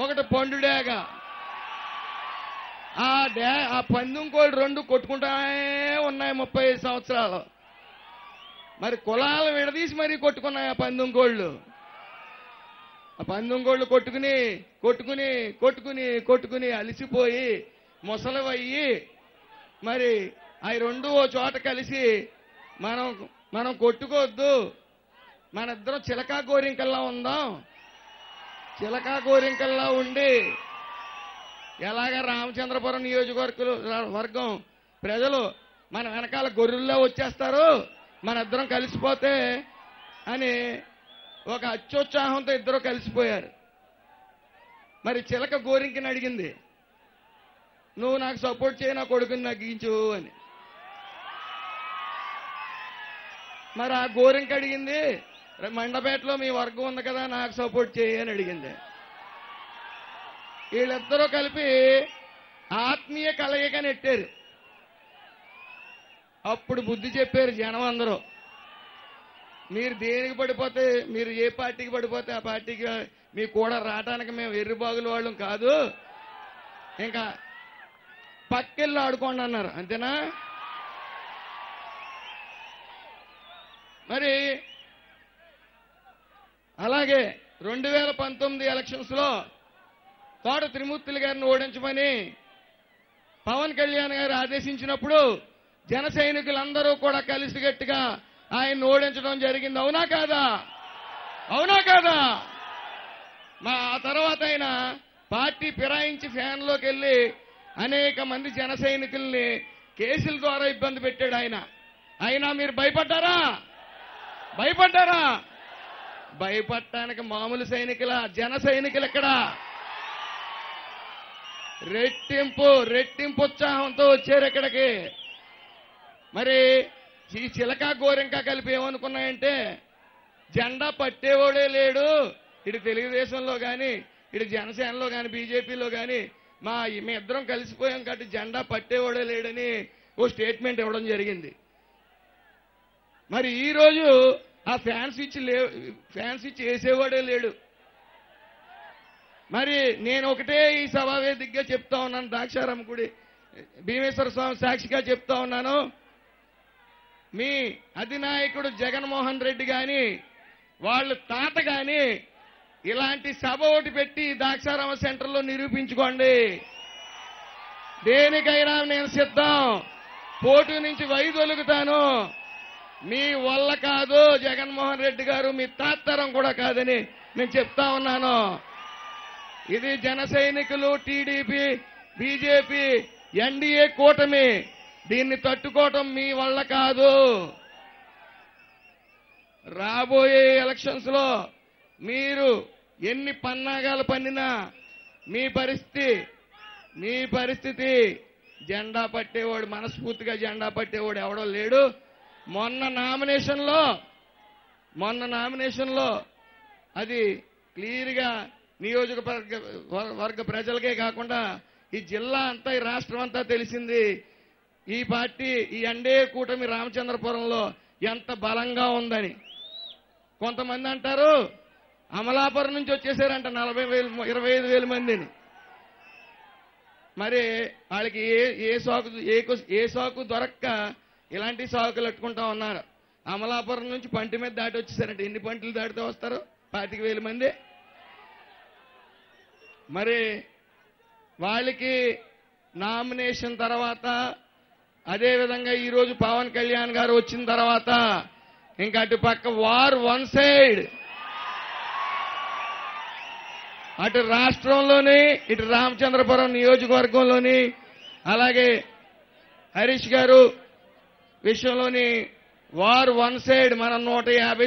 ఒకటి పండుడేగ. ఆ పందెం కోళ్ళు రెండు కొట్టుకుంటానే ఉన్నాయి 35 సంవత్సరాలు. మరి కులాలు విడదీసి మరీ కొట్టుకున్నాయి ఆ పందెం కోళ్ళు. ఆ పందెం కోళ్ళు కొట్టుకుని కొట్టుకుని కొట్టుకుని కొట్టుకుని అలిసిపోయి ముసలివయ్యి మరి అవి రెండు ఓ చోట కలిసి మనం కొట్టుకోవద్దు, మన ఇద్దరం చిలకా గోరింకల్లా ఉందాం, చిలకా గోరింకల్లా ఉండి ఎలాగ రామచంద్రపురం నియోజకవర్గం ప్రజలు మన వెనకాల గొర్రెల్లో వచ్చేస్తారు, మన ఇద్దరం కలిసిపోతే అని ఒక అత్యుత్సాహంతో ఇద్దరు కలిసిపోయారు. మరి చిలక గోరింకని అడిగింది, నువ్వు నాకు సపోర్ట్ చేయి, నా కొడుకుని నాకు గీయించు అని. మరి ఆ గోరింక అడిగింది, మండపేటలో మీ వర్గం ఉంది కదా, నాకు సపోర్ట్ చేయి అని అడిగింది. వీళ్ళిద్దరూ కలిపి ఆత్మీయ కలయిక నెట్టారు. అప్పుడు బుద్ధి చెప్పారు జనం అందరూ, మీరు దేనికి పడిపోతే, మీరు ఏ పార్టీకి పడిపోతే ఆ పార్టీకి మీకు కూడా రావడానికి మేము ఎర్రిబాగుల వాళ్ళం కాదు, ఇంకా పక్కెళ్ళి ఆడుకోండి అన్నారు. అంతేనా? మరి అలాగే 2019 ఎలక్షన్స్ లో తోట త్రిమూర్తులు గారిని ఓడించమని పవన్ కళ్యాణ్ గారు ఆదేశించినప్పుడు జన సైనికులందరూ కూడా కలిసిగట్టిగా ఆయన్ని ఓడించడం జరిగింది. అవునా కాదా? అవునా కాదా? ఆ తర్వాత ఆయన పార్టీ ఫిరాయించి ఫ్యాన్లోకి వెళ్ళి అనేక మంది జన సైనికుల్ని కేసుల ద్వారా ఇబ్బంది పెట్టాడు ఆయన. అయినా మీరు భయపడ్డారా? భయపడ్డారా? భయపడటానికి మామూలు సైనికుల, జన సైనికులు ఎక్కడ? రెట్టింపు ఉత్సాహంతో వచ్చారు ఇక్కడికి. మరి ఈ చిలక గోరింక కలిపి ఏమనుకున్నాయంటే, జెండా పట్టేవాడే లేడు ఇటు తెలుగుదేశంలో కానీ ఇటు జనసేనలో కానీ బీజేపీలో కానీ, మీ ఇద్దరం కలిసిపోయాం కాబట్టి జెండా పట్టేవాడే లేడని ఓ స్టేట్మెంట్ ఇవ్వడం జరిగింది. మరి ఈరోజు ఆ ఫ్యాన్స్ ఇచ్చి వేసేవాడే లేడు. మరి నేను ఒకటే ఈ సభా వేదికగా చెప్తా ఉన్నాను, ద్రాక్షారామ గుడి భీమేశ్వర స్వామి సాక్షిగా చెప్తా ఉన్నాను, మీ అధినాయకుడు జగన్మోహన్ రెడ్డి గాని వాళ్ళ తాత గాని ఇలాంటి సభ ఒకటి పెట్టి ద్రాక్షారామ సెంటర్లో నిరూపించుకోండి. దేనికైనా నేను సిద్ధం, పోటీ నుంచి వైదొలుగుతాను. మీ వల్ల కాదు జగన్మోహన్ రెడ్డి గారు, మీ తాతరం కూడా కాదని నేను చెప్తా ఉన్నాను. ఇది జన సైనికులు, టీడీపీ, బీజేపీ, ఎన్డీఏ కూటమి, దీన్ని తట్టుకోవటం మీ వల్ల కాదు. రాబోయే ఎలక్షన్స్ లో మీరు ఎన్ని పన్నాగాలు పన్నినా మీ పరిస్థితి జెండా పట్టేవాడు, మనస్ఫూర్తిగా జెండా పట్టేవాడు ఎవడో లేడు. మొన్న నామినేషన్ లో అది క్లియర్ గా నియోజకవర్గ ప్రజలకే కాకుండా ఈ జిల్లా అంతా, ఈ రాష్ట్రం అంతా తెలిసింది. ఈ పార్టీ, ఈ ఎన్డీఏ కూటమి రామచంద్రపురంలో ఎంత బలంగా ఉందని. కొంతమంది అంటారు అమలాపురం నుంచి వచ్చేసారంట 25,000 మందిని. మరి వాళ్ళకి ఏ సాకు దొరక్క ఇలాంటి సాకులు పెట్టుకుంటా ఉన్నారు. అమలాపురం నుంచి పంటి మీద దాటి వచ్చేసారంట. ఎన్ని పంటలు దాటితే వస్తారు? 25,000 మంది. మరి వాళ్ళకి నామినేషన్ తర్వాత, అదేవిధంగా ఈరోజు పవన్ కళ్యాణ్ గారు వచ్చిన తర్వాత ఇంకా అటు పక్క వార్ వన్ సైడ్, అటు రాష్ట్రంలోని ఇటు రామచంద్రపురం నియోజకవర్గంలోని అలాగే హరీష్ గారు విషయంలోని వార్ వన్ సైడ్. మనం 150